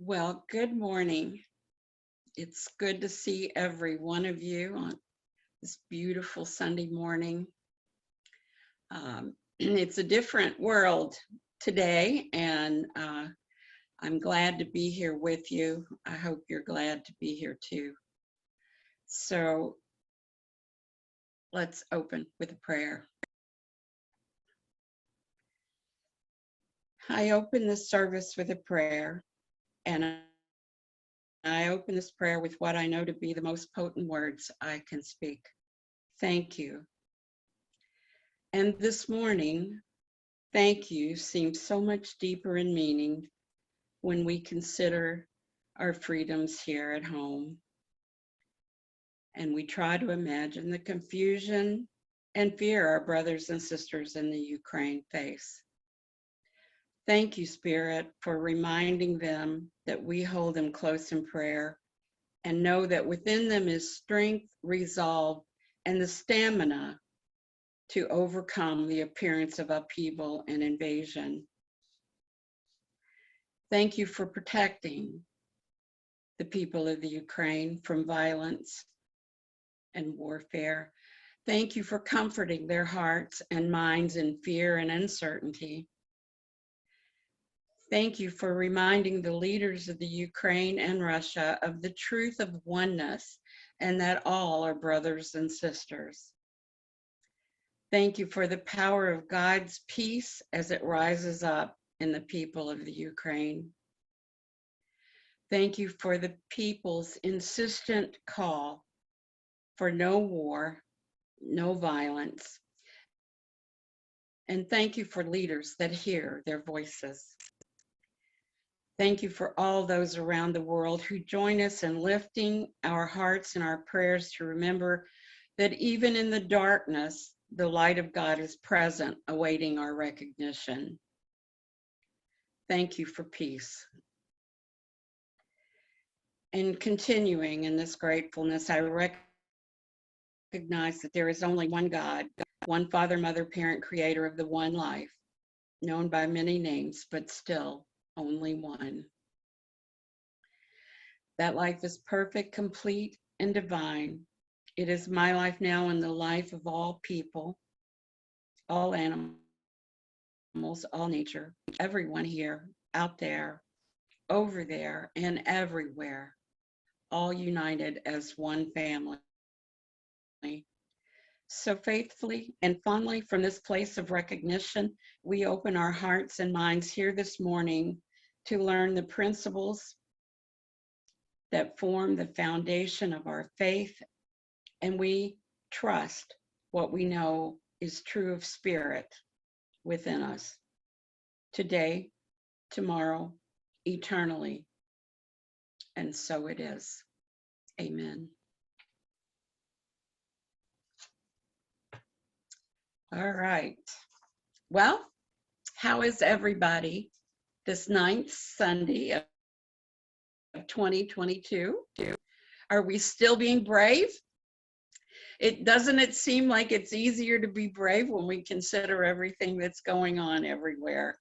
Well, good morning. It's good to see every one of you on this beautiful Sunday morning. It's a different world today, and I'm glad to be here with you. I hope you're glad to be here too. So let's open with a prayer. I open this service with a prayer, and I open this prayer with what I know to be the most potent words I can speak. Thank you. And this morning, thank you seems so much deeper in meaning when we consider our freedoms here at home. And we try to imagine the confusion and fear our brothers and sisters in the Ukraine face. Thank you, Spirit, for reminding them that we hold them close in prayer and know that within them is strength, resolve, and the stamina to overcome the appearance of upheaval and invasion. Thank you for protecting the people of the Ukraine from violence and warfare. Thank you for comforting their hearts and minds in fear and uncertainty. Thank you for reminding the leaders of the Ukraine and Russia of the truth of oneness and that all are brothers and sisters. Thank you for the power of God's peace as it rises up in the people of the Ukraine. Thank you for the people's insistent call for no war, no violence. And thank you for leaders that hear their voices. Thank you for all those around the world who join us in lifting our hearts and our prayers to remember that even in the darkness, the light of God is present, awaiting our recognition. Thank you for peace. And continuing in this gratefulness, I recognize that there is only one God, one Father, Mother, Parent, Creator of the one life, known by many names, but still only one. That life is perfect, complete, and divine. It is my life now and the life of all people, all animals, all nature, everyone here, out there, over there, and everywhere, all united as one family. So faithfully and fondly from this place of recognition, we open our hearts and minds here this morning to learn the principles that form the foundation of our faith, and we trust what we know is true of spirit within us, today, tomorrow, eternally, and so it is. Amen. All right. Well, how is everybody this 9th Sunday of 2022? Are we still being brave? Doesn't it seem like it's easier to be brave when we consider everything that's going on everywhere?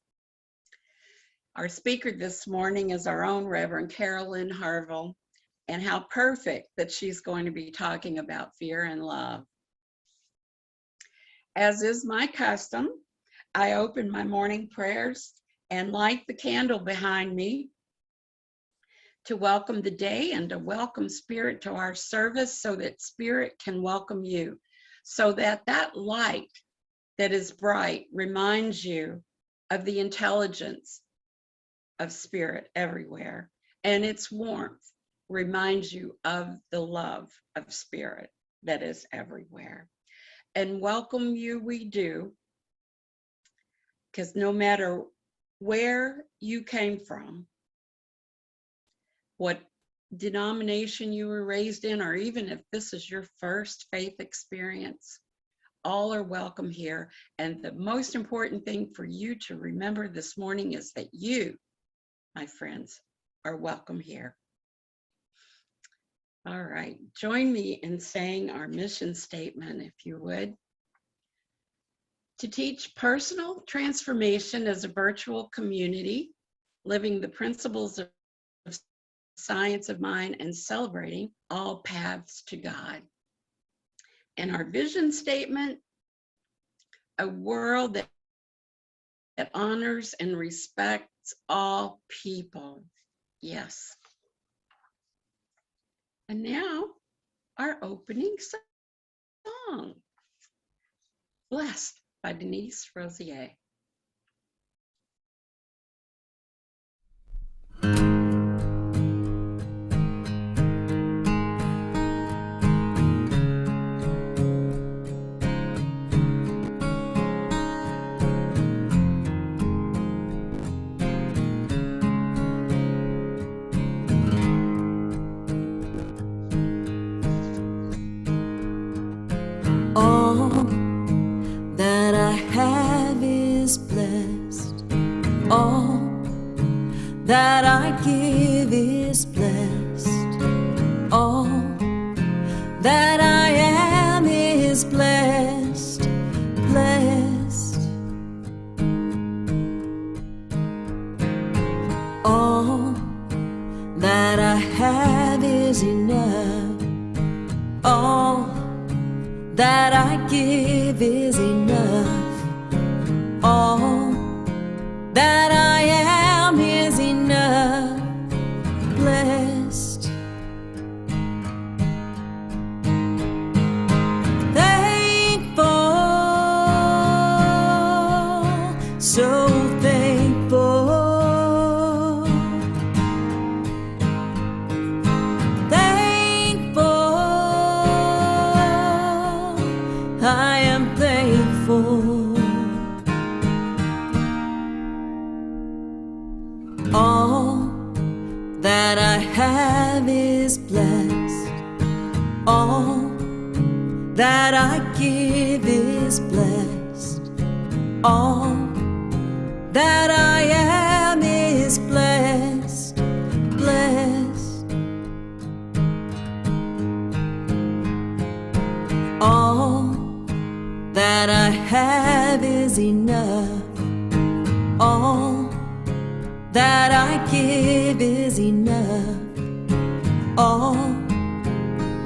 Our speaker this morning is our own Rev Carolyn Harvill, and how perfect that she's going to be talking about fear and love. As is my custom, I open my morning prayers and light the candle behind me to welcome the day and to welcome Spirit to our service so that Spirit can welcome you, so that that light that is bright reminds you of the intelligence of Spirit everywhere, and its warmth reminds you of the love of Spirit that is everywhere. And welcome you we do, because no matter where you came from, what denomination you were raised in, or even if this is your first faith experience, all are welcome here. And the most important thing for you to remember this morning is that you, my friends, are welcome here. All right, join me in saying our mission statement, if you would. To teach personal transformation as a virtual community, living the principles of science of mind and celebrating all paths to God. And our vision statement, a world that honors and respects all people. Yes. And now our opening song, Blessed by Denise Rosier. All that I have is blessed. All that I give is blessed. All that I am is blessed, blessed. All that I have is enough. All that I give is enough. All that I am is enough. Blessed. Thankful, so thankful. I am thankful. All that I have is blessed. All that I give is blessed. All that I am is blessed, blessed. All that I have is enough. All that I give is enough. All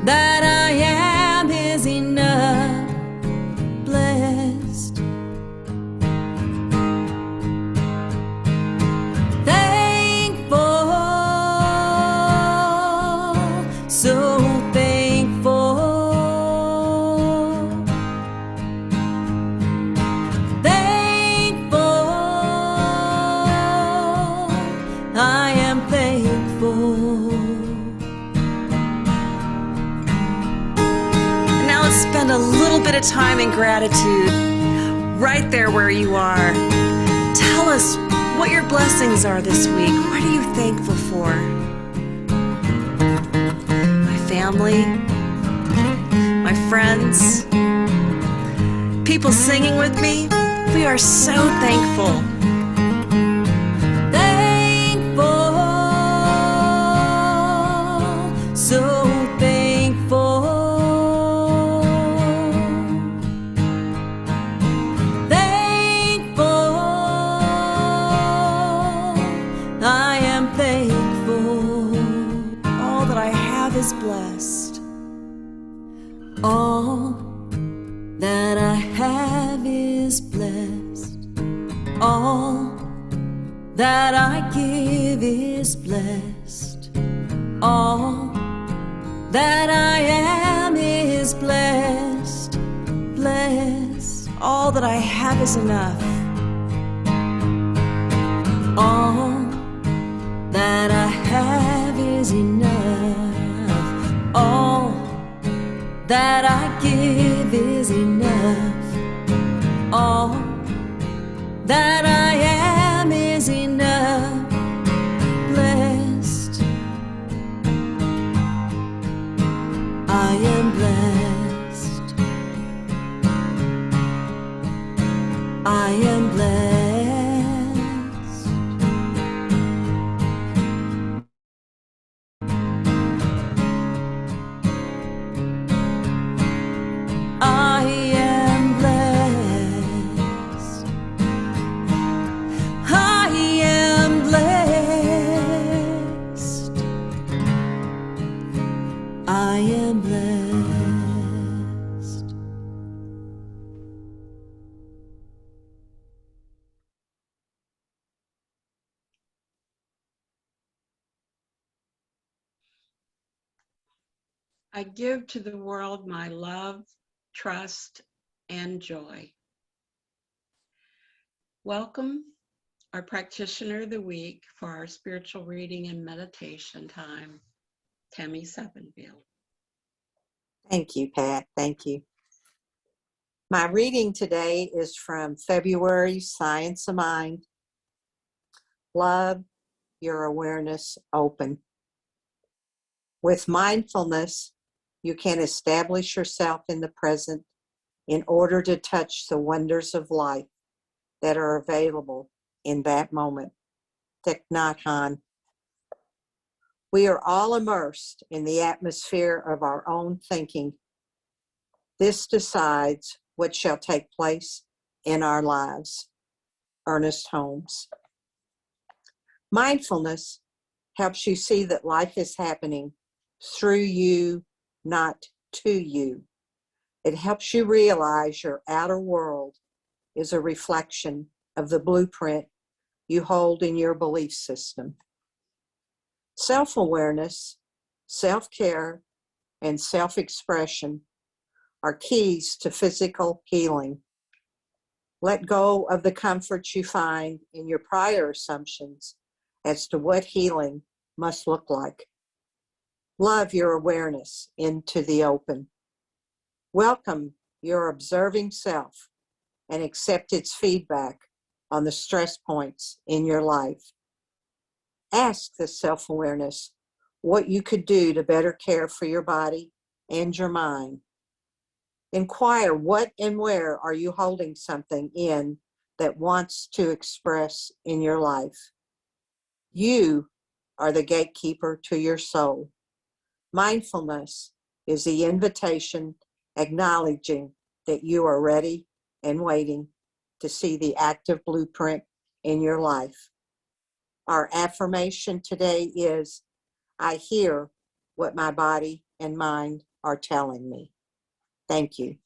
that I am is enough. Blessed. Thankful, so thankful. I am thankful. And now let's spend a little bit of time in gratitude right there where you are. Tell us what your blessings are this week. What are you thankful for? My family, my friends, people singing with me. We are so thankful. So thankful. Thankful. I am thankful. All that I have is blessed. All that I have is blessed. All that I give is blessed. All that I am is blessed, blessed. All that I have is enough. All that I have is enough. All that I give is enough. All that I am is enough. Blessed. I am blessed. I am blessed. I am blessed. I am blessed. I give to the world my love, trust, and joy. Welcome, our practitioner of the week for our spiritual reading and meditation time, Tammy Seppenfield. Thank you, Pat. Thank you. My reading today is from February Science of Mind. Love your awareness open. With mindfulness, you can establish yourself in the present in order to touch the wonders of life that are available in that moment. Thich Nhat Hanh. We are all immersed in the atmosphere of our own thinking. This decides what shall take place in our lives. Ernest Holmes. Mindfulness helps you see that life is happening through you, not to you. It helps you realize your outer world is a reflection of the blueprint you hold in your belief system. Self-awareness, self-care, and self-expression are keys to physical healing. Let go of the comforts you find in your prior assumptions as to what healing must look like. Love your awareness into the open. Welcome your observing self and accept its feedback on the stress points in your life. Ask the self-awareness what you could do to better care for your body and your mind. Inquire what and where are you holding something in that wants to express in your life. You are the gatekeeper to your soul. Mindfulness is the invitation acknowledging that you are ready and waiting to see the active blueprint in your life. Our affirmation today is, I hear what my body and mind are telling me. Thank you.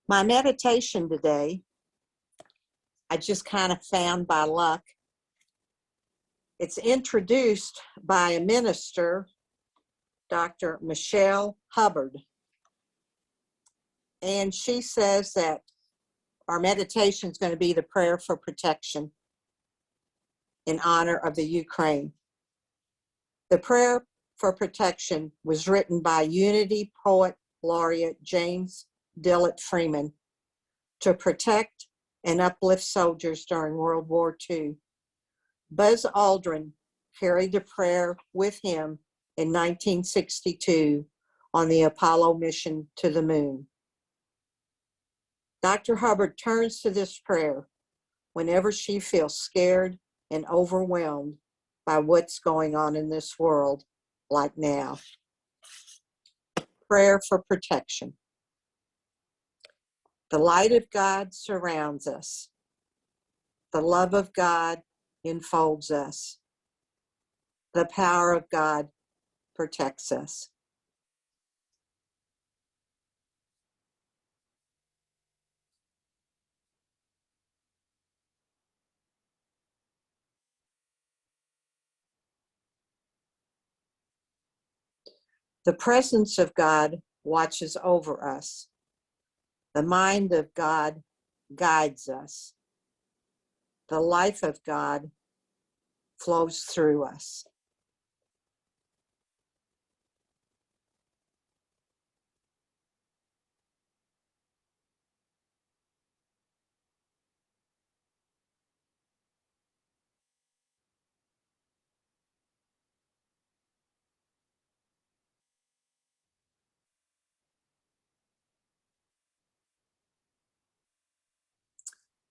My meditation today, I just kind of found by luck. It's introduced by a minister, Dr. Michelle Hubbard. And she says that our meditation is going to be the prayer for protection in honor of the Ukraine. The prayer for protection was written by Unity Poet Laureate James Dillett Freeman to protect and uplift soldiers during World War II. Buzz Aldrin carried the prayer with him in 1962 on the Apollo mission to the moon. Dr. Hubbard turns to this prayer whenever she feels scared and overwhelmed by what's going on in this world, like now. Prayer for protection. The light of God surrounds us. The love of God enfolds us. The power of God protects us. The presence of God watches over us. The mind of God guides us. The life of God flows through us.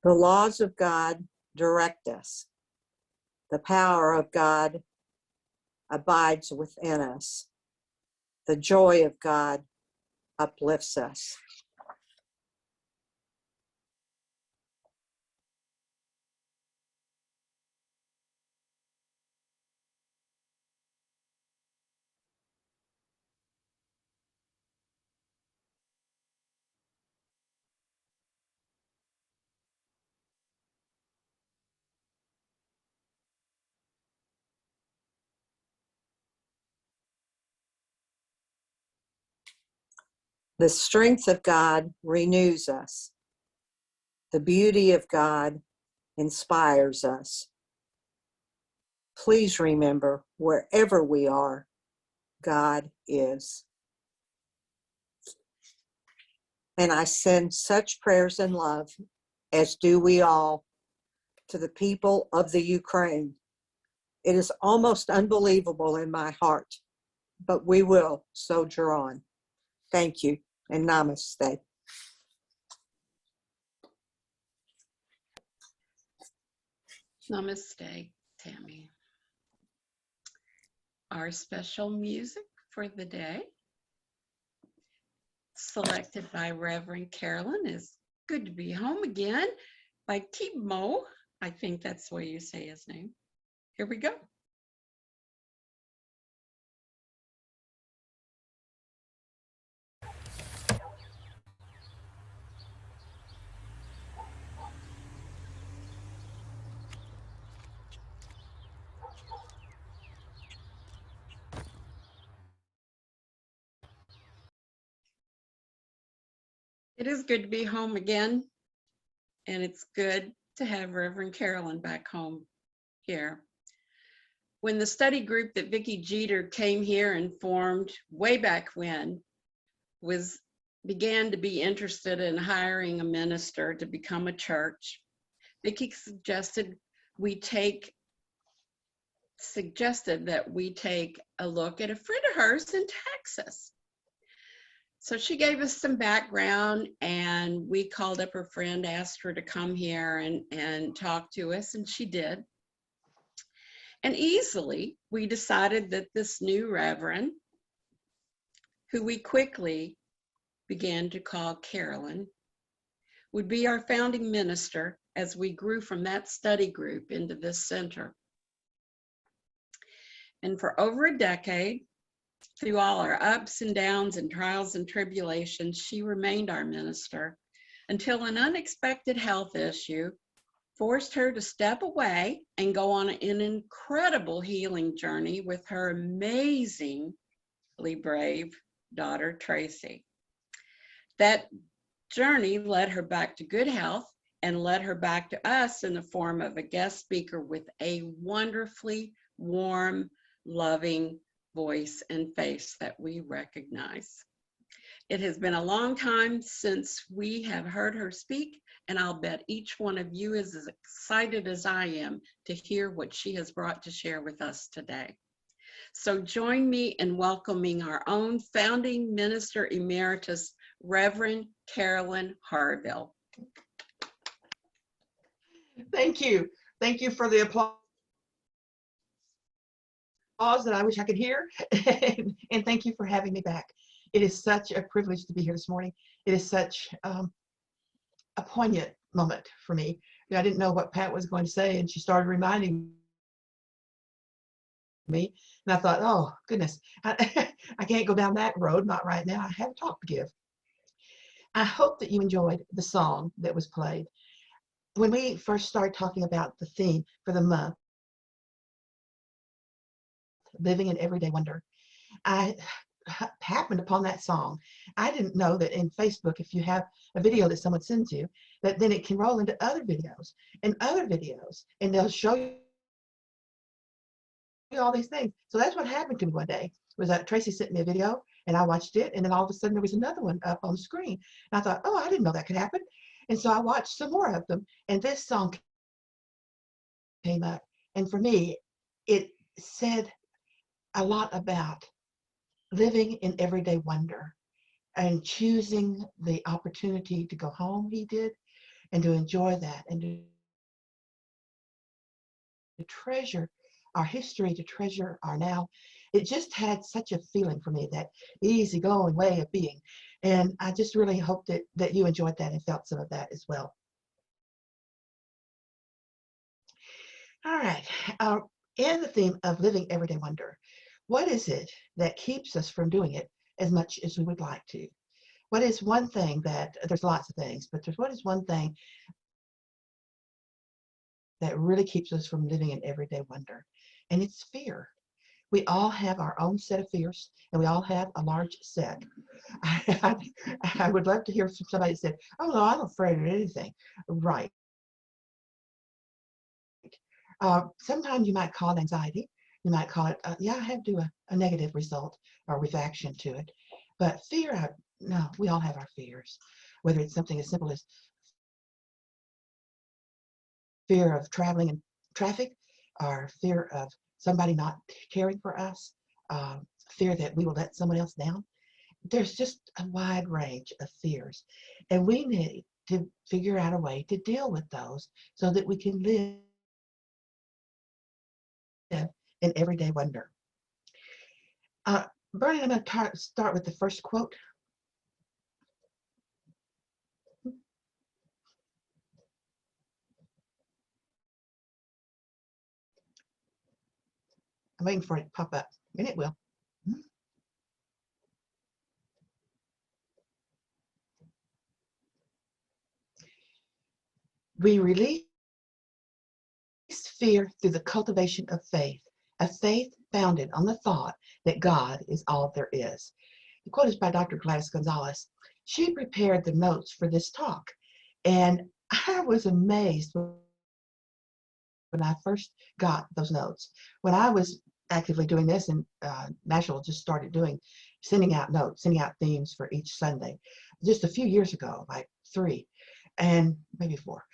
The laws of God direct us. The power of God abides within us. The joy of God uplifts us. The strength of God renews us. The beauty of God inspires us. Please remember, wherever we are, God is. And I send such prayers and love, as do we all, to the people of the Ukraine. It is almost unbelievable in my heart, but we will soldier on. Thank you, and namaste. Namaste, Tammy. Our special music for the day, selected by Reverend Carolyn, is Good to Be Home Again by Timo. I think that's the way you say his name. Here we go. It is good to be home again, and it's good to have Reverend Carolyn back home here. When the study group that Vicki Jeter came here and formed way back when began to be interested in hiring a minister to become a church, Vicki suggested that we take a look at a friend of hers in Texas. So she gave us some background, and we called up her friend, asked her to come here and talk to us, and she did. And easily, we decided that this new reverend, who we quickly began to call Carolyn, would be our founding minister as we grew from that study group into this center. And for over a decade, through all our ups and downs and trials and tribulations, she remained our minister until an unexpected health issue forced her to step away and go on an incredible healing journey with her amazingly brave daughter, Tracy. That journey led her back to good health and led her back to us in the form of a guest speaker with a wonderfully warm, loving voice and face that we recognize. It has been a long time since we have heard her speak, and I'll bet each one of you is as excited as I am to hear what she has brought to share with us today. So join me in welcoming our own founding minister emeritus, Reverend Carolyn Harvill. Thank you. Thank you for the applause that I wish I could hear. And thank you for having me back. It is such a privilege to be here this morning. It is such a poignant moment for me. I didn't know what Pat was going to say, and she started reminding me, and I thought, oh goodness, I can't go down that road, not right now. I have a talk to give. I hope that you enjoyed the song that was played. When we first started talking about the theme for the month, Living in Everyday Wonder, I happened upon that song. I didn't know that in Facebook, if you have a video that someone sends you, that then it can roll into other videos, and they'll show you all these things. So that's what happened to me one day, was that Tracy sent me a video and I watched it, and then all of a sudden there was another one up on the screen. And I thought, oh, I didn't know that could happen. And so I watched some more of them, and this song came up. And for me, it said a lot about living in everyday wonder and choosing the opportunity to go home, he did, and to enjoy that, and to treasure our history, to treasure our now. It just had such a feeling for me, that easygoing way of being. And I just really hope that you enjoyed that and felt some of that as well. All right, in the theme of living everyday wonder, what is it that keeps us from doing it as much as we would like to? What is one thing that, there's lots of things, but what is one thing that really keeps us from living in everyday wonder? And it's fear. We all have our own set of fears, and we all have a large set. I would love to hear from somebody that said, oh, no, I'm afraid of anything. Right. Sometimes you might call it anxiety. You might call it, yeah, I have to do a negative result or reaction to it. But fear, no, we all have our fears, whether it's something as simple as fear of traveling in traffic, or fear of somebody not caring for us, fear that we will let someone else down. There's just a wide range of fears, and we need to figure out a way to deal with those so that we can live in everyday wonder. Bernie, I'm going to start with the first quote. I'm waiting for it to pop up, and it will. We release fear through the cultivation of faith, a faith founded on the thought that God is all there is. The quote is by Dr. Gladys Gonzalez. She prepared the notes for this talk, and I was amazed when I first got those notes. When I was actively doing this, and Nashville just started sending out notes, sending out themes for each Sunday, just a few years ago, like 3 and maybe 4.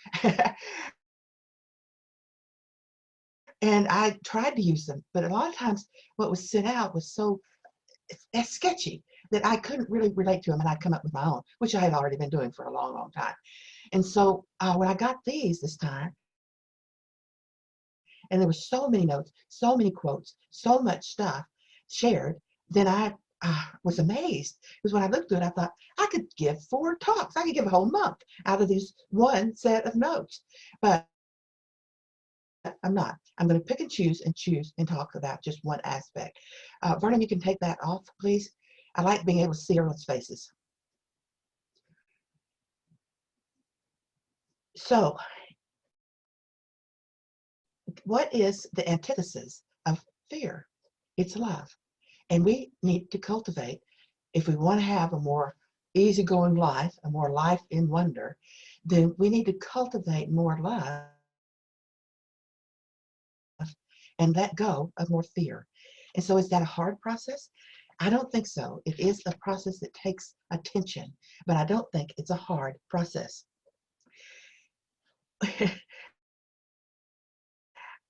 And I tried to use them, but a lot of times what was sent out was so sketchy that I couldn't really relate to them, and I'd come up with my own, which I had already been doing for a long, long time. And so when I got these this time, and there were so many notes, so many quotes, so much stuff shared, then I was amazed. Because when I looked through it, I thought, I could give 4 talks. I could give a whole month out of these one set of notes. But I'm not. I'm going to pick and choose and talk about just one aspect. Vernon, you can take that off, please. I like being able to see everyone's faces. So, what is the antithesis of fear? It's love. And we need to cultivate, if we want to have a more easygoing life, a more life in wonder, then we need to cultivate more love and let go of more fear. And so is that a hard process? I don't think so. It is a process that takes attention, but I don't think it's a hard process.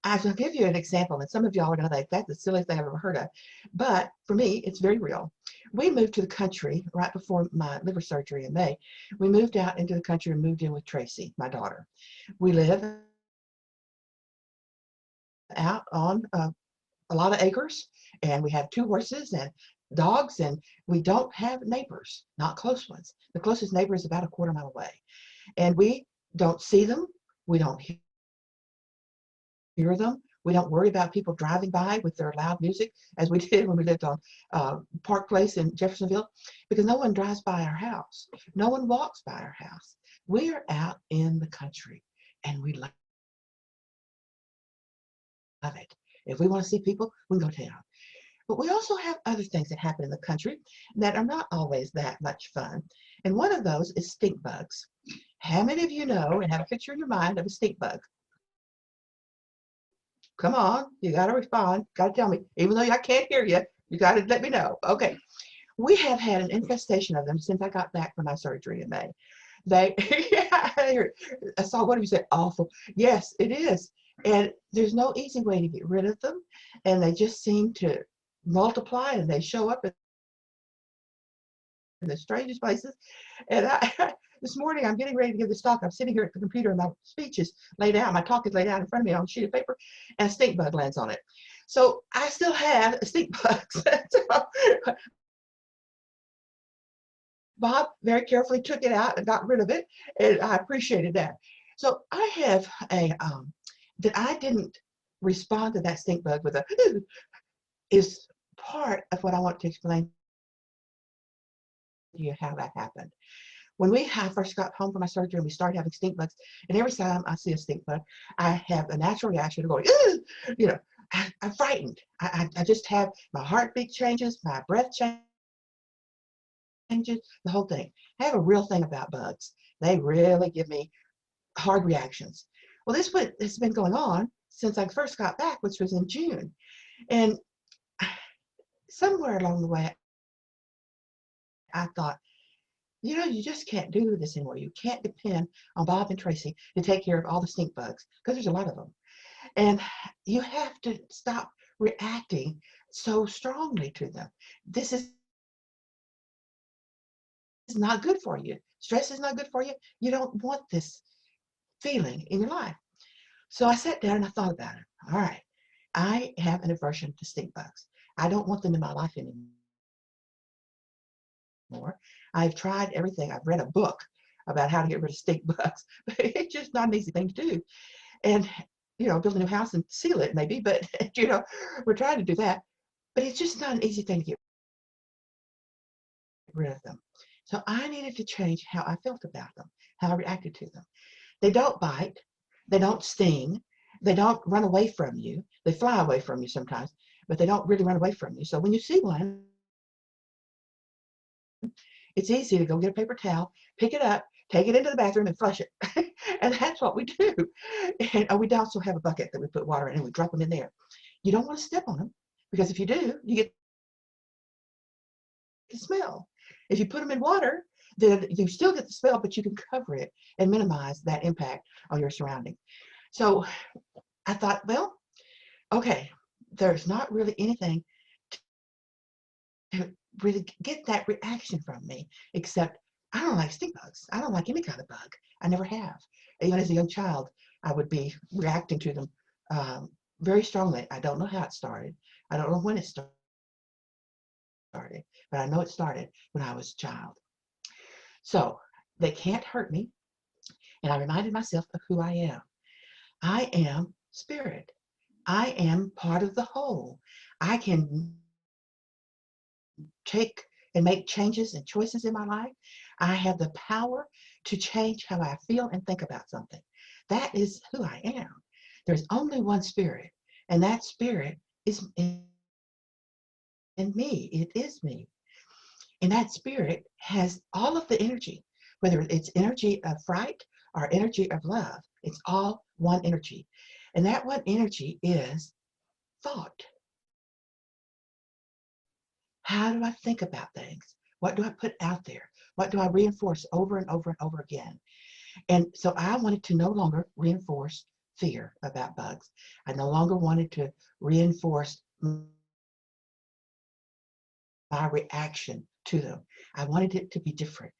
I'll give you an example, and some of y'all are going to think that's the silliest thing I've ever heard of. But for me, it's very real. We moved to the country right before my liver surgery in May. We moved out into the country and moved in with Tracy, my daughter. We live out on a lot of acres, and we have 2 horses and dogs, and we don't have neighbors, not close ones. The closest neighbor is about a quarter mile away, and we don't see them. We don't hear them. We don't worry about people driving by with their loud music as we did when we lived on Park Place in Jeffersonville, because no one drives by our house. No one walks by our house. We are out in the country, and we love it. If we want to see people, we can go down. But we also have other things that happen in the country that are not always that much fun. And one of those is stink bugs. How many of you know and have a picture in your mind of a stink bug? Come on, you got to respond. Got to tell me. Even though I can't hear you, you got to let me know. Okay. We have had an infestation of them since I got back from my surgery in May. Yeah, I saw one of you say awful. Yes, it is. And there's no easy way to get rid of them. And they just seem to multiply, and they show up in the strangest places. And this morning, I'm getting ready to give this talk. I'm sitting here at the computer, and my speech is laid out. My talk is laid out in front of me on a sheet of paper, and a stink bug lands on it. So I still have stink bugs. Bob very carefully took it out and got rid of it, and I appreciated that. So I have that I didn't respond to that stink bug with a is part of what I want to explain to you how that happened. When I first got home from my surgery and we started having stink bugs, and every time I see a stink bug, I have a natural reaction of going, you know, I'm frightened. I just have my heartbeat changes, my breath changes, the whole thing. I have a real thing about bugs. They really give me hard reactions. Well, this has been going on since I first got back, which was in June. And somewhere along the way, I thought, you know, you just can't do this anymore. You can't depend on Bob and Tracy to take care of all the stink bugs, because there's a lot of them. And you have to stop reacting so strongly to them. This is not good for you. Stress is not good for you. You don't want this feeling in your life. So I sat down and I thought about it. All right, I have an aversion to stink bugs. I don't want them in my life anymore. I've tried everything. I've read a book about how to get rid of stink bugs, but it's just not an easy thing to do. And, you know, build a new house and seal it maybe, but, you know, we're trying to do that. But it's just not an easy thing to get rid of them. So I needed to change how I felt about them, how I reacted to them. They don't bite. They don't sting. They don't run away from you. They fly away from you sometimes, but they don't really run away from you. So when you see one, it's easy to go get a paper towel, pick it up, take it into the bathroom and flush it. And that's what we do. And we also have a bucket that we put water in and we drop them in there. You don't want to step on them, because if you do, you get the smell. If you put them in water, then you still get the smell, but you can cover it and minimize that impact on your surroundings. So I thought, well, okay, there's not really anything to really get that reaction from me, except I don't like stink bugs. I don't like any kind of bug. I never have. Even as a young child, I would be reacting to them very strongly. I don't know how it started. I don't know when it started, but I know it started when I was a child. So they can't hurt me. And I reminded myself of who I am. I am spirit. I am part of the whole. I can take and make changes and choices in my life. I have the power to change how I feel and think about something. That is who I am. There's only one spirit, and that spirit is in me. It is me. And that spirit has all of the energy, whether it's energy of fright or energy of love. It's all one energy. And that one energy is thought. How do I think about things? What do I put out there? What do I reinforce over and over and over again? And so I wanted to no longer reinforce fear about bugs. I no longer wanted to reinforce my reaction to them. I wanted it to be different.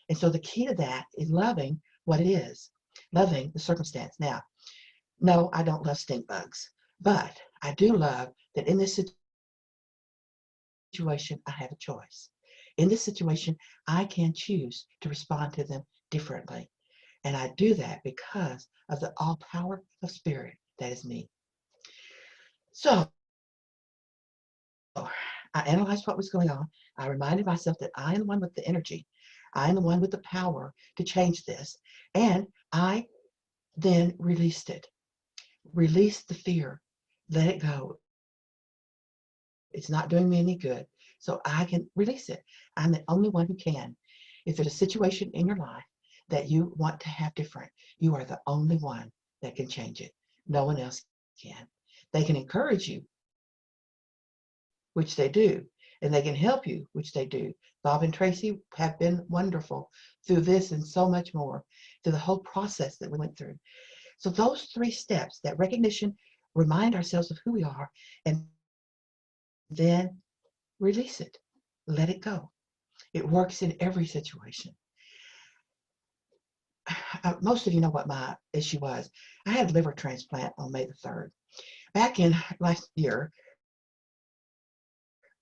And so the key to that is loving what it is, loving the circumstance. Now, no, I don't love stink bugs, but I do love that in this situation, I have a choice. In this situation, I can choose to respond to them differently. And I do that because of the all power of spirit that is me. So I analyzed what was going on. I reminded myself that I am the one with the energy. I am the one with the power to change this. And I then released it. Released the fear. Let it go. It's not doing me any good. So I can release it. I'm the only one who can. If there's a situation in your life that you want to have different, you are the only one that can change it. No one else can. They can encourage you, which they do, and they can help you, which they do. Bob and Tracy have been wonderful through this and so much more, through the whole process that we went through. So those 3 steps, that recognition, remind ourselves of who we are, and then release it, let it go. It works in every situation. Most of you know what my issue was. I had a liver transplant on May the 3rd. Back in last year,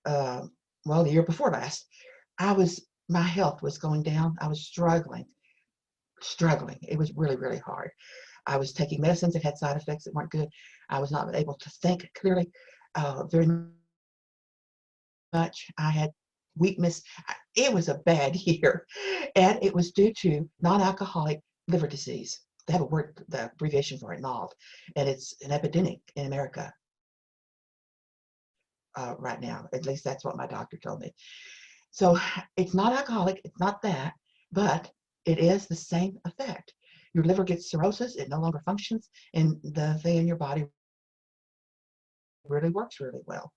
well, the year before last, my health was going down. I was struggling. It was really, really hard. I was taking medicines that had side effects that weren't good. I was not able to think clearly very much. I had weakness. It was a bad year, and it was due to non-alcoholic liver disease. They have a word, the abbreviation for it, NALD, and it's an epidemic in America. right now. At least that's what my doctor told me. So it's not alcoholic, it's not that, but it is the same effect. Your liver gets cirrhosis, it no longer functions, and the thing in your body really works really well.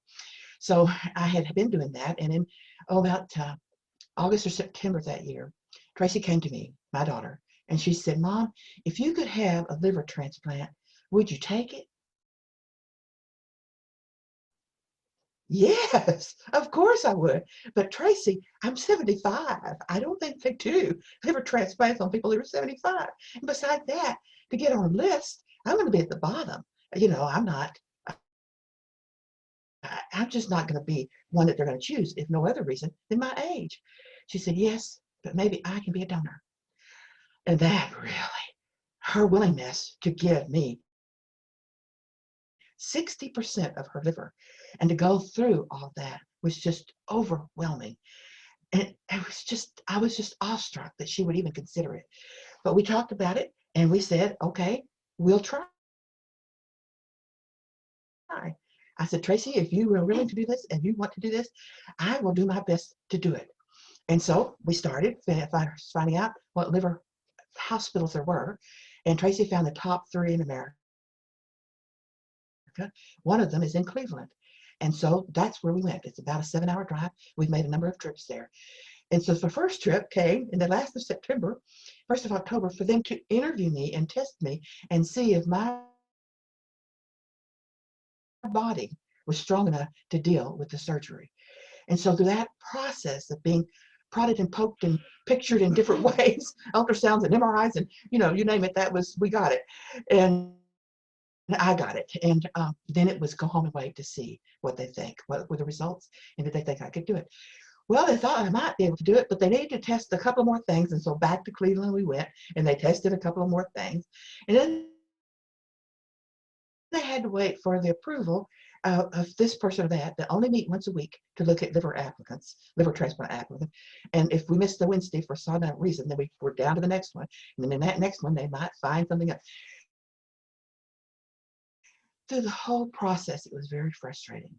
So I had been doing that, and in about August or September that year, Tracy came to me, my daughter, and she said, "Mom, if you could have a liver transplant, would you take it?" Yes, of course I would. But Tracy, I'm 75. I don't think they do liver transplants on people who are 75. And besides that, to get on a list, I'm going to be at the bottom. I'm not, I'm just not going to be one that they're going to choose, if no other reason than my age. She said, "Yes, but maybe I can be a donor." And that really, her willingness to give me 60% of her liver and to go through all that was just overwhelming. And I was just awestruck that she would even consider it. But we talked about it and we said, okay, we'll try. I said, "Tracy, if you are willing to do this and you want to do this, I will do my best to do it." And so we started finding out what liver hospitals there were. And Tracy found the top 3 in America. One of them is in Cleveland. And so that's where we went. It's about a 7-hour drive. We've made a number of trips there. And so the first trip came in the last of September, 1st of October, for them to interview me and test me and see if my body was strong enough to deal with the surgery. And so through that process of being prodded and poked and pictured in different ways, ultrasounds and MRIs and, you name it, we got it. And I got it. And then it was go home and wait to see what they think, what were the results, and did they think I could do it? Well, they thought I might be able to do it, but they needed to test a couple more things. And so back to Cleveland we went, and they tested a couple of more things. And then they had to wait for the approval of this person or that. They only meet once a week to look at liver transplant applicants. And if we missed the Wednesday for some reason, then we're down to the next one. And then in that next one, they might find something else. Through the whole process, it was very frustrating.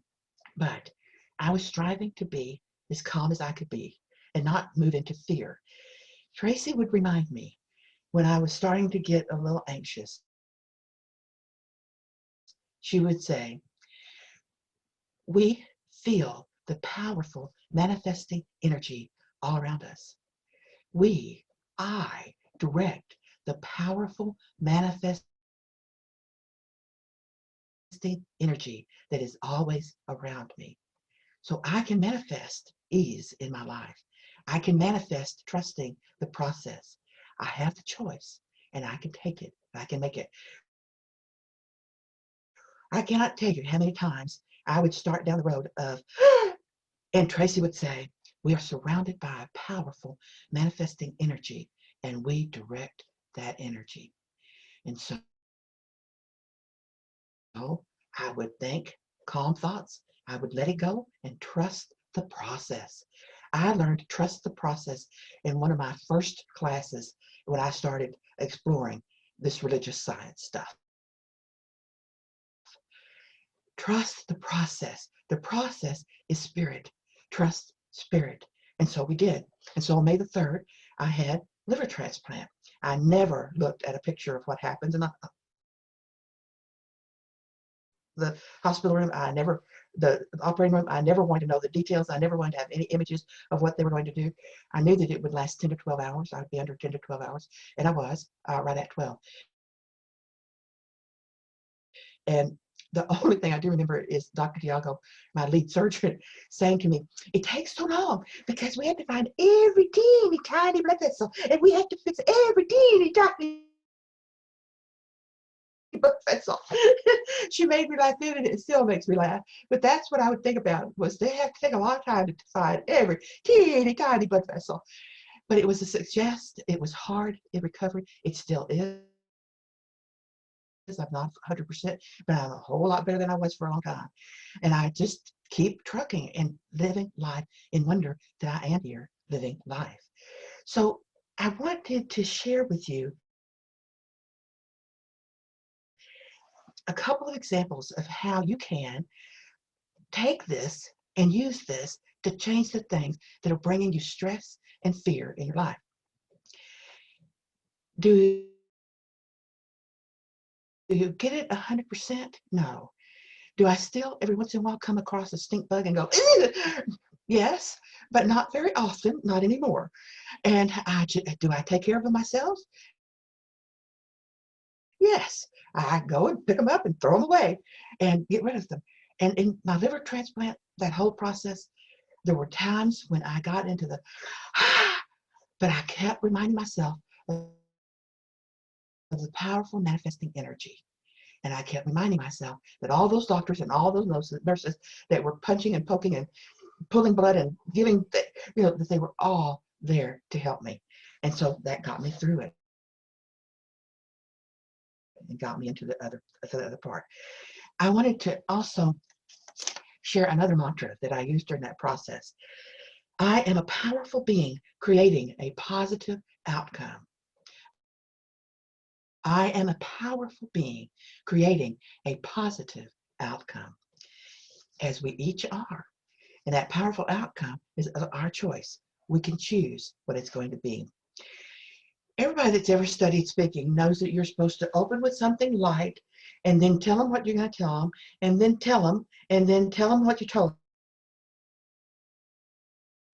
But I was striving to be as calm as I could be and not move into fear. Tracy would remind me when I was starting to get a little anxious. She would say, "We feel the powerful manifesting energy all around us. I direct the powerful manifesting energy that is always around me. So I can manifest ease in my life. I can manifest trusting the process. I have the choice, and I can take it. I can make it." I cannot tell you how many times I would start down the road of, and Tracy would say, "We are surrounded by a powerful manifesting energy, and we direct that energy." And so I would think calm thoughts. I would let it go and trust the process. I learned to trust the process in one of my first classes when I started exploring this religious science stuff. Trust the process. The process is spirit. Trust spirit. And so we did. And so on May the 3rd, I had liver transplant. I never looked at a picture of what happens in the hospital room. The operating room, I never wanted to know the details. I never wanted to have any images of what they were going to do. I knew that it would last 10 to 12 hours. I'd be under 10 to 12 hours. And I was right at 12. And the only thing I do remember is Dr. Tiago, my lead surgeon, saying to me, "It takes so long because we had to find every teeny tiny blood vessel, and we had to fix every teeny tiny blood vessel." She made me laugh then, and it still makes me laugh. But that's what I would think about, was they have to take a long time to find every teeny tiny blood vessel. But it was a success. It was hard in recovery. It still is. I'm not 100%, but I'm a whole lot better than I was for a long time. And I just keep trucking and living life in wonder that I am here living life. So I wanted to share with you a couple of examples of how you can take this and use this to change the things that are bringing you stress and fear in your life. Do you get it 100%? No. Do I still every once in a while come across a stink bug and go, yes, but not very often, not anymore. And do I take care of them myself? Yes. I go and pick them up and throw them away and get rid of them. And in my liver transplant, that whole process, there were times when I got into the, but I kept reminding myself of the powerful manifesting energy. And I kept reminding myself that all those doctors and all those nurses that were punching and poking and pulling blood and giving, that they were all there to help me. And so that got me through it and got me into the other part. I wanted to also share another mantra that I used during that process. I am a powerful being creating a positive outcome. I am a powerful being creating a positive outcome, as we each are. And that powerful outcome is our choice. We can choose what it's going to be. Everybody that's ever studied speaking knows that you're supposed to open with something light and then tell them what you're going to tell them, and then tell them, and then tell them what you told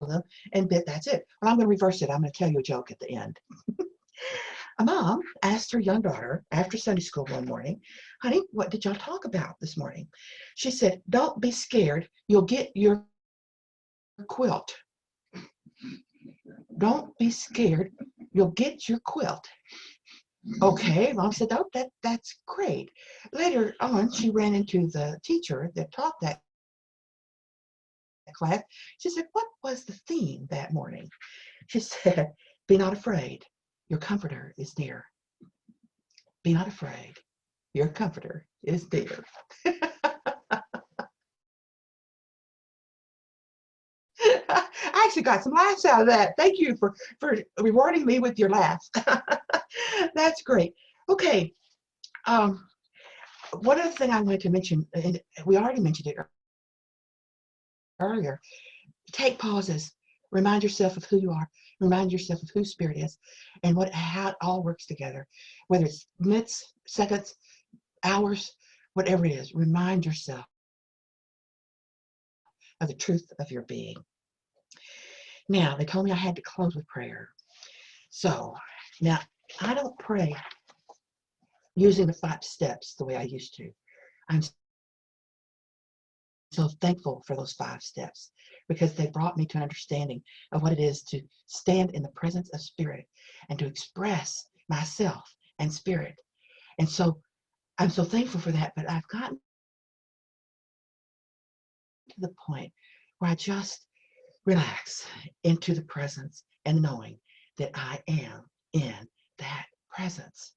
them, and that's it. Well, I'm going to reverse it. I'm going to tell you a joke at the end. A mom asked her young daughter after Sunday school one morning, honey, what did y'all talk about this morning? She said, don't be scared. You'll get your quilt. Don't be scared. You'll get your quilt. Okay, Mom said, oh, that's great. Later on, she ran into the teacher that taught that class. She said, what was the theme that morning? She said, be not afraid. Your comforter is near. Be not afraid. Your comforter is near. I actually got some laughs out of that. Thank you for rewarding me with your laughs. That's great. Okay. One other thing I wanted to mention, and we already mentioned it earlier, take pauses. Remind yourself of who you are. Remind yourself of who Spirit is and how it all works together. Whether it's minutes, seconds, hours, whatever it is, remind yourself of the truth of your being. Now, they told me I had to close with prayer. So, now, I don't pray using the 5 steps the way I used to. I'm so thankful for those 5 steps because they brought me to an understanding of what it is to stand in the presence of Spirit and to express myself and Spirit. And so I'm so thankful for that, but I've gotten to the point where I just relax into the presence and knowing that I am in that presence.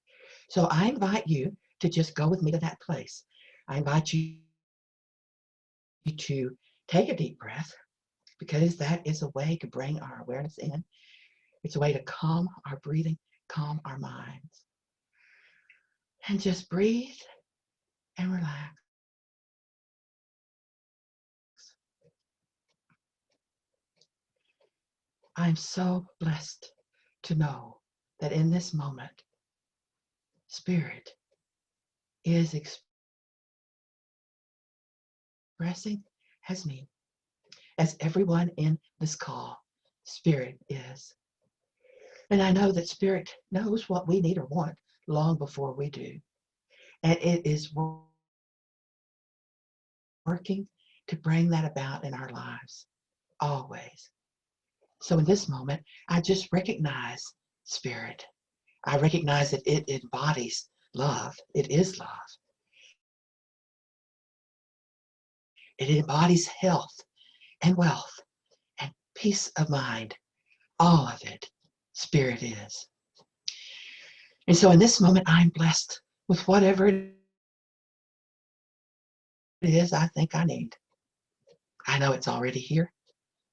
So I invite you to just go with me to that place. I invite you to take a deep breath because that is a way to bring our awareness in. It's a way to calm our breathing, calm our minds. And just breathe and relax. I'm so blessed to know that in this moment, Spirit is expressing as me, as everyone in this call, Spirit is. And I know that Spirit knows what we need or want long before we do. And it is working to bring that about in our lives, always. So in this moment, I just recognize Spirit. I recognize that it embodies love. It is love. It embodies health and wealth and peace of mind. All of it, Spirit is. And so in this moment, I'm blessed with whatever it is I think I need. I know it's already here.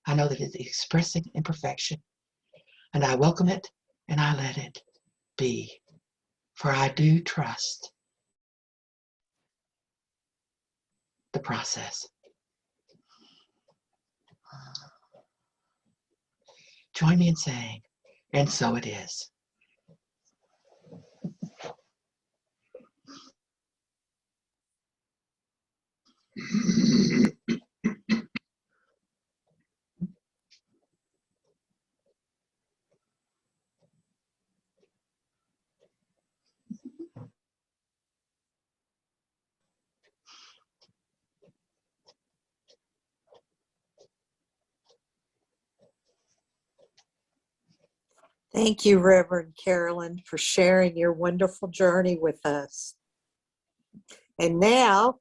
I know that it's expressing in perfection. And I welcome it and I let it be. For I do trust the process. join me in saying, and so it is. Thank you, Reverend Carolyn, for sharing your wonderful journey with us. And now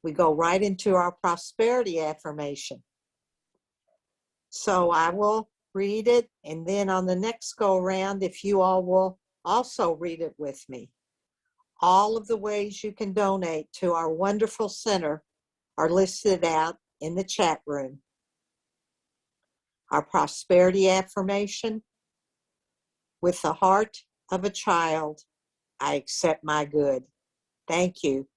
we go right into our prosperity affirmation. So I will read it, and then on the next go around, if you all will also read it with me. All of the ways you can donate to our wonderful center are listed out in the chat room. Our prosperity affirmation: with the heart of a child, I accept my good. Thank you.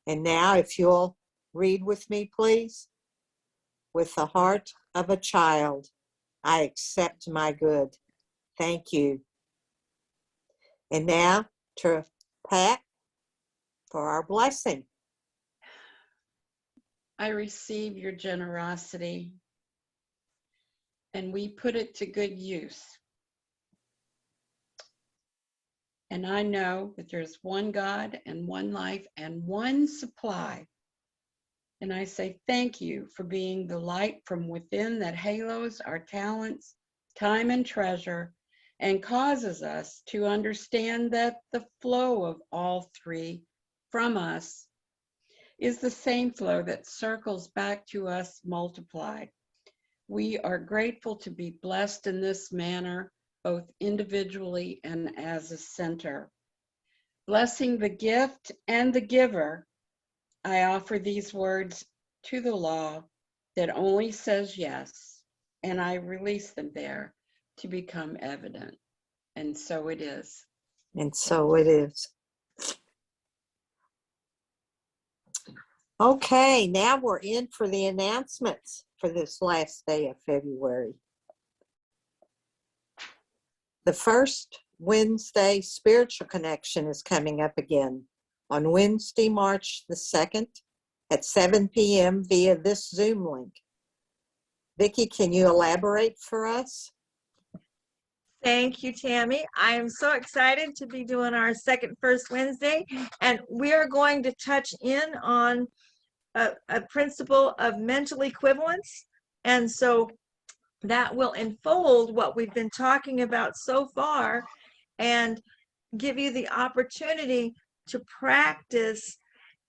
And now, if you'll read with me, please. With the heart of a child, I accept my good. Thank you. And now to Pat for our blessing. I receive your generosity, and we put it to good use. And I know that there's one God and one life and one supply. And I say thank you for being the light from within that halos our talents, time, and treasure, and causes us to understand that the flow of all three from us is the same flow that circles back to us multiplied. We are grateful to be blessed in this manner, both individually and as a center. Blessing the gift and the giver, I offer these words to the law that only says yes, and I release them there to become evident. And so it is. And so it is. Okay, now we're in for the announcements for this last day of February. The first Wednesday spiritual connection is coming up again on Wednesday, March the 2nd at 7 p.m. via this Zoom link. Vicki, can you elaborate for us? Thank you, Tammy. I am so excited to be doing our second First Wednesday, and we are going to touch in on a principle of mental equivalence. And so that will unfold what we've been talking about so far and give you the opportunity to practice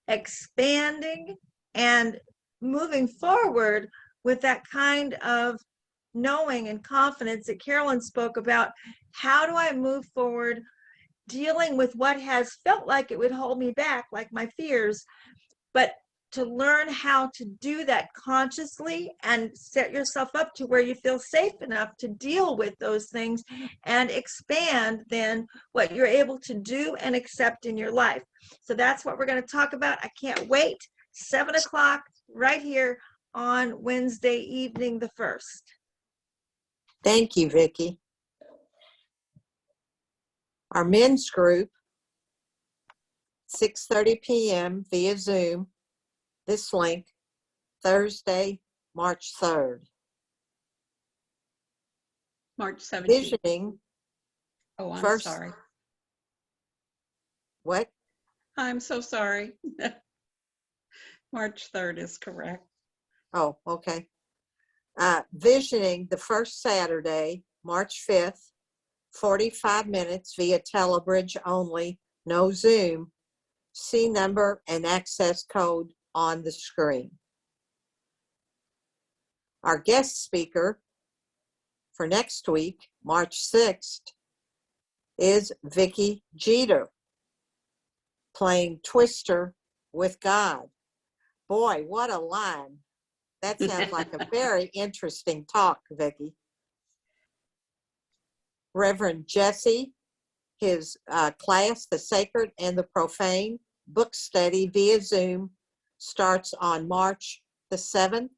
expanding and moving forward with that kind of knowing and confidence that Carolyn spoke about. How do I move forward dealing with what has felt like it would hold me back, like my fears, but to learn how to do that consciously and set yourself up to where you feel safe enough to deal with those things and expand then what you're able to do and accept in your life. So that's what we're going to talk about. I can't wait. 7 o'clock right here on Wednesday evening, the 1st. Thank you, Vicki. Our men's group, 6:30 p.m. via Zoom, this link, Thursday, March 3rd. March 17th. Visioning. Oh, I'm first, sorry. What? I'm so sorry. March 3rd is correct. Oh, okay. Visioning the first Saturday, March 5th, 45 minutes via Telebridge only, no Zoom. See number and access code on the screen. Our guest speaker for next week, March 6th, is Vicki Jeter, playing Twister with God. Boy, what a line. That sounds like a very interesting talk, Vicki. Reverend Jesse, his class, The Sacred and the Profane, book study via Zoom, starts on March the 7th,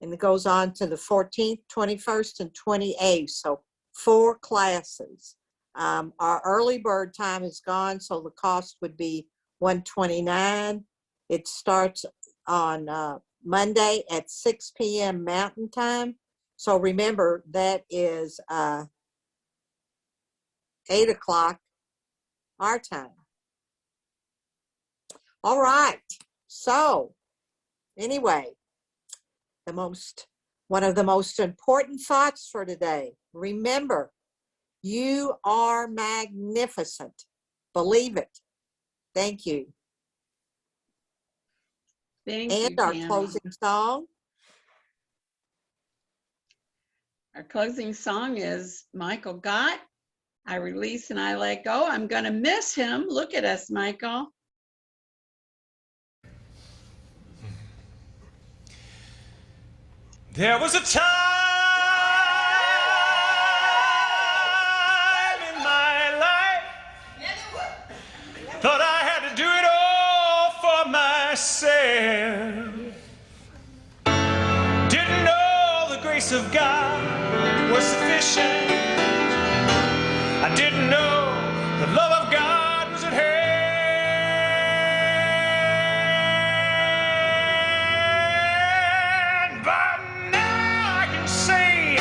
and it goes on to the 14th, 21st, and 28th. So 4 classes. Our early bird time is gone, so the cost would be $129. It starts on Monday at 6 p.m. Mountain Time. So remember, that is 8 o'clock our time. All right. So anyway, one of the most important thoughts for today. Remember, you are magnificent. Believe it. Thank you. Thank And you, our Tammy. closing song. Our closing song is Michael Gott, I Release and I Let Go. I'm going to miss him. Look at us, Michael. There was a time in my life, thought I had to do it all for myself. Didn't know the grace of God was sufficient. I didn't know the love of God was at hand. But now I can say,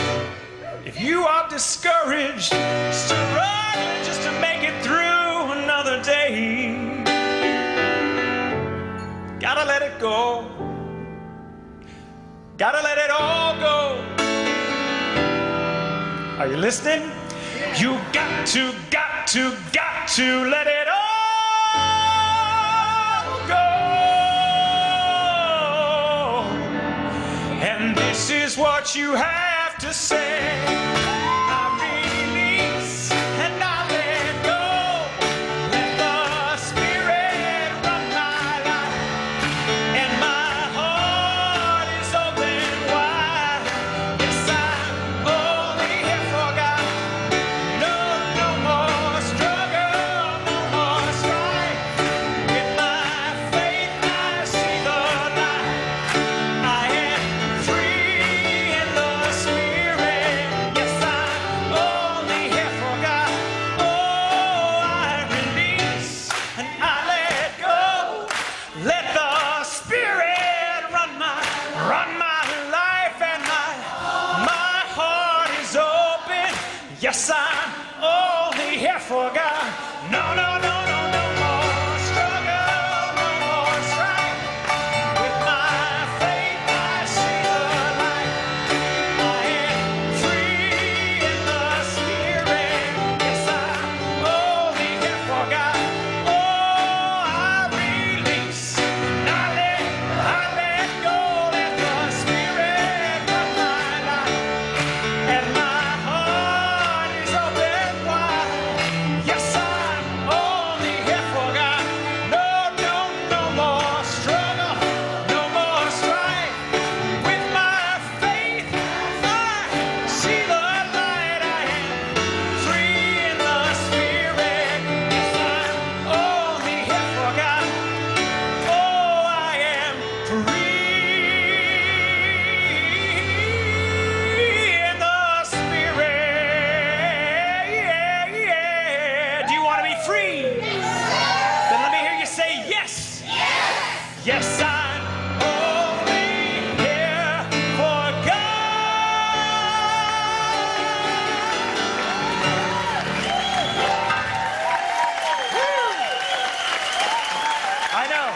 if you are discouraged, struggling just to make it through another day, gotta let it go. Gotta let it all go. Are you listening? You got to let it all go. And this is what you have to say. I release and I let go. Let the Spirit run my life. And my heart is open wide. Yes, I'm only here for God. No more struggle, no more strife. With my faith, I see the light. I am free in the Spirit. Yes, I'm only here for God. Oh, I release and I let go. Let the Spirit run my life, and my heart is open. Yes, I'm only here for God. No more struggle, no more strife. With my faith, I see the light. I am free in the Spirit. Yes, I'm only here for God. Oh, I release. I let go. Let the Spirit run my life. And my heart is open wide. Yes, I'm only here for God. No more struggle, no more strife. With my faith, I see the light. I am free in the Spirit. Yes, I'm only here for God. Oh, I am free in the Spirit. Do you want to be free? Then let me hear you say yes. Yes, I'm only here for God. I know.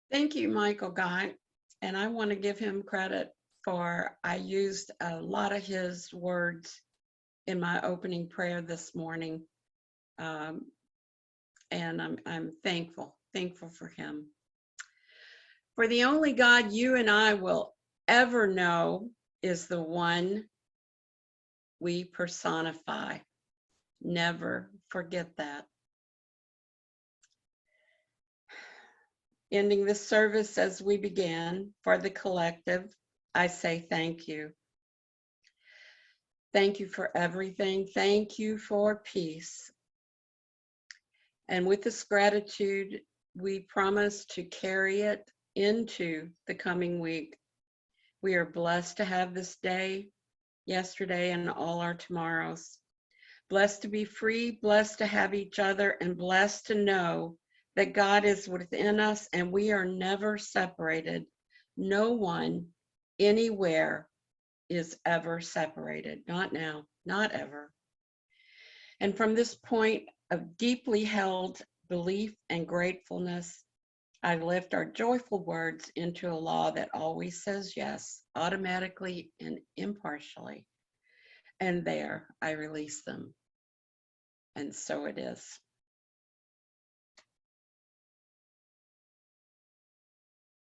Thank you, Michael Gott. And I want to give him credit for, I used a lot of his words in my opening prayer this morning. And I'm thankful for him. For the only God you and I will ever know is the one we personify. Never forget that. Ending this service as we began, for the collective, I say thank you. Thank you for everything. Thank you for peace. And with this gratitude, we promise to carry it into the coming week. We are blessed to have this day, yesterday, and all our tomorrows. Blessed to be free, blessed to have each other, and blessed to know that God is within us and we are never separated. No one, anywhere, is ever separated. Not now, not ever. And from this point of deeply held belief and gratefulness, I lift our joyful words into a law that always says yes, automatically and impartially. And there I release them. And so it is.